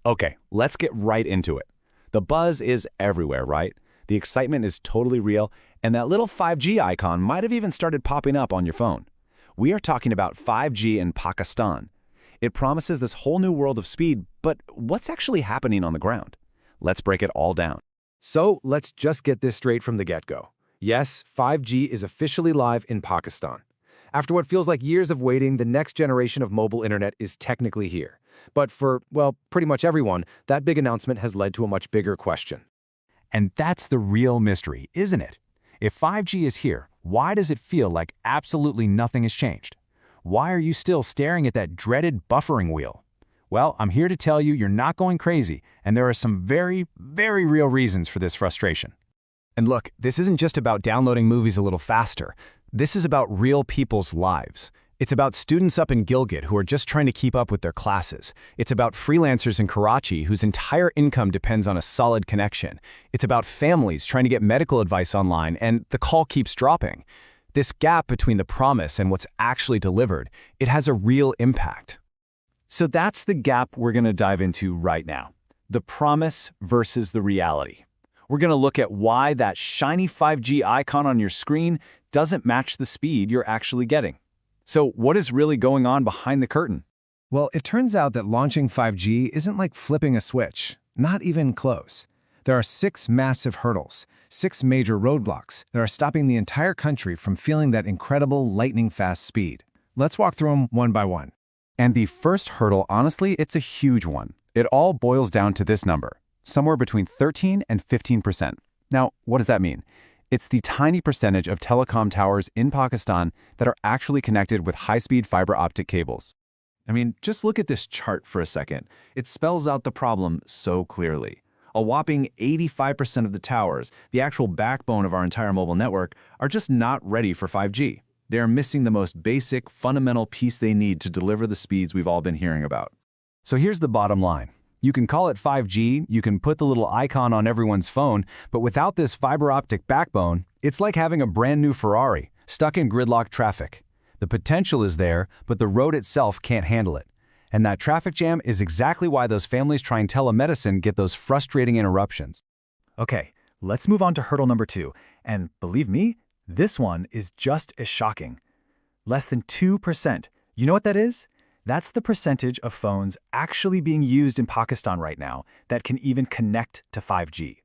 Okay, let's get right into it. The buzz is everywhere, right? The excitement is totally real, and that little 5G icon might have even started popping up on your phone. We are talking about 5G in Pakistan. It promises this whole new world of speed, but what's actually happening on the ground? Let's break it all down. So let's just get this straight from the get-go. Yes, 5G is officially live in Pakistan. After what feels like years of waiting, the next generation of mobile internet is technically here. But for, well, pretty much everyone, that big announcement has led to a much bigger question. And that's the real mystery, isn't it? If 5G is here, why does it feel like absolutely nothing has changed? Why are you still staring at that dreaded buffering wheel? Well, I'm here to tell you you're not going crazy, and there are some very, very real reasons for this frustration. And look, this isn't just about downloading movies a little faster. This is about real people's lives. It's about students up in Gilgit who are just trying to keep up with their classes. It's about freelancers in Karachi whose entire income depends on a solid connection. It's about families trying to get medical advice online, and the call keeps dropping. This gap between the promise and what's actually delivered, it has a real impact. So that's the gap we're going to dive into right now. The promise versus the reality. We're going to look at why that shiny 5G icon on your screen doesn't match the speed you're actually getting. So what is really going on behind the curtain? Well, it turns out that launching 5G isn't like flipping a switch, not even close. There are 6 massive hurdles, 6 major roadblocks that are stopping the entire country from feeling that incredible lightning-fast speed. Let's walk through them one by one. And the first hurdle, honestly, it's a huge one. It all boils down to this number, somewhere between 13 and 15%. Now, what does that mean? It's the tiny percentage of telecom towers in Pakistan that are actually connected with high-speed fiber optic cables. I mean, just look at this chart for a second. It spells out the problem so clearly. A whopping 85% of the towers, the actual backbone of our entire mobile network, are just not ready for 5G. They are missing the most basic, fundamental piece they need to deliver the speeds we've all been hearing about. So here's the bottom line. You can call it 5G, you can put the little icon on everyone's phone, but without this fiber optic backbone, it's like having a brand new Ferrari, stuck in gridlock traffic. The potential is there, but the road itself can't handle it. And that traffic jam is exactly why those families trying telemedicine get those frustrating interruptions. Okay, let's move on to hurdle number 2. And believe me, this one is just as shocking. Less than 2%. You know what that is? That's the percentage of phones actually being used in Pakistan right now that can even connect to 5G.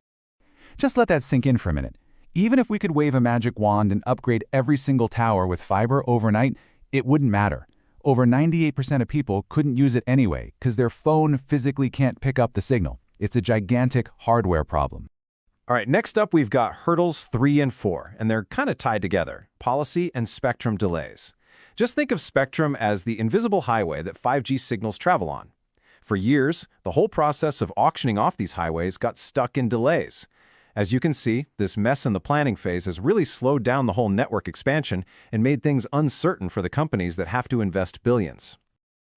Just let that sink in for a minute. Even if we could wave a magic wand and upgrade every single tower with fiber overnight, it wouldn't matter. Over 98% of people couldn't use it anyway because their phone physically can't pick up the signal. It's a gigantic hardware problem. All right, next up we've got hurdles 3 and 4, and they're kind of tied together, policy and spectrum delays. Just think of spectrum as the invisible highway that 5G signals travel on. For years, the whole process of auctioning off these highways got stuck in delays. As you can see, this mess in the planning phase has really slowed down the whole network expansion and made things uncertain for the companies that have to invest billions.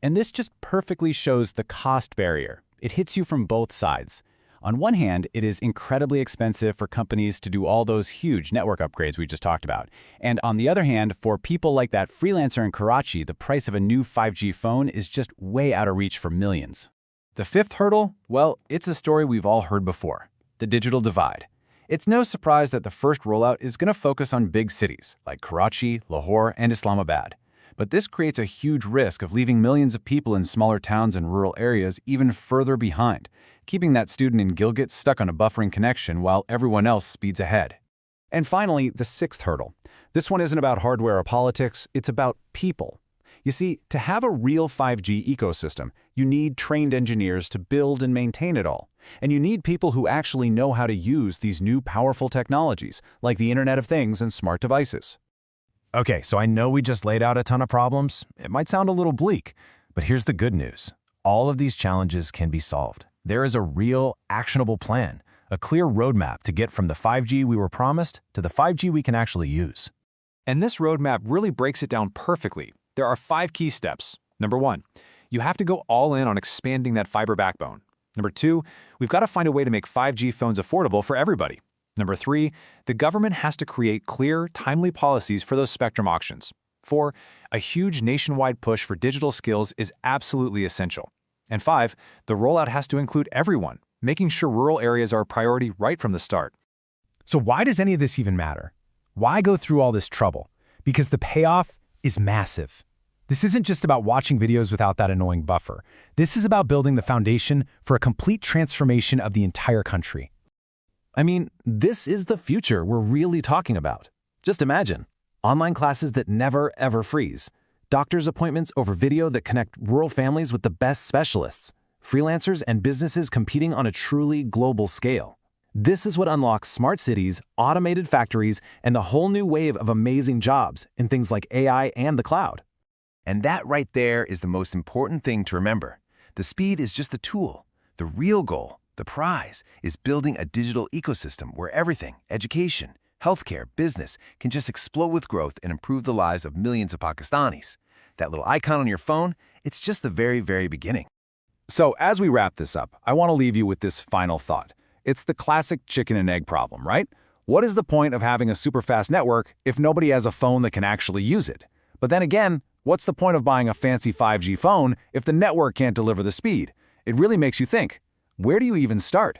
And this just perfectly shows the cost barrier. It hits you from both sides. On one hand, it is incredibly expensive for companies to do all those huge network upgrades we just talked about. And on the other hand, for people like that freelancer in Karachi, the price of a new 5G phone is just way out of reach for millions. The fifth hurdle? Well, it's a story we've all heard before. The digital divide. It's no surprise that the first rollout is going to focus on big cities like Karachi, Lahore, and Islamabad. But this creates a huge risk of leaving millions of people in smaller towns and rural areas even further behind, keeping that student in Gilgit stuck on a buffering connection while everyone else speeds ahead. And finally, the sixth hurdle. This one isn't about hardware or politics, it's about people. You see, to have a real 5G ecosystem, you need trained engineers to build and maintain it all. And you need people who actually know how to use these new powerful technologies, like the Internet of Things and smart devices. Okay, so I know we just laid out a ton of problems. It might sound a little bleak, but here's the good news. All of these challenges can be solved. There is a real, actionable plan, a clear roadmap to get from the 5G we were promised to the 5G we can actually use. And this roadmap really breaks it down perfectly. There are 5 key steps. Number 1, you have to go all in on expanding that fiber backbone. Number 2, we've got to find a way to make 5G phones affordable for everybody. Number 3, the government has to create clear, timely policies for those spectrum auctions. 4, a huge nationwide push for digital skills is absolutely essential. And 5, the rollout has to include everyone, making sure rural areas are a priority right from the start. So why does any of this even matter? Why go through all this trouble? Because the payoff is massive. This isn't just about watching videos without that annoying buffer. This is about building the foundation for a complete transformation of the entire country. I mean, this is the future we're really talking about. Just imagine, online classes that never, ever freeze, doctor's appointments over video that connect rural families with the best specialists, freelancers and businesses competing on a truly global scale. This is what unlocks smart cities, automated factories, and the whole new wave of amazing jobs in things like AI and the cloud. And that right there is the most important thing to remember. The speed is just the tool. The real goal, the prize, is building a digital ecosystem where everything, education, healthcare, business, can just explode with growth and improve the lives of millions of Pakistanis. That little icon on your phone, it's just the very, very beginning. So as we wrap this up, I want to leave you with this final thought. It's the classic chicken and egg problem, right? What is the point of having a super fast network if nobody has a phone that can actually use it? But then again, what's the point of buying a fancy 5G phone if the network can't deliver the speed? It really makes you think, where do you even start?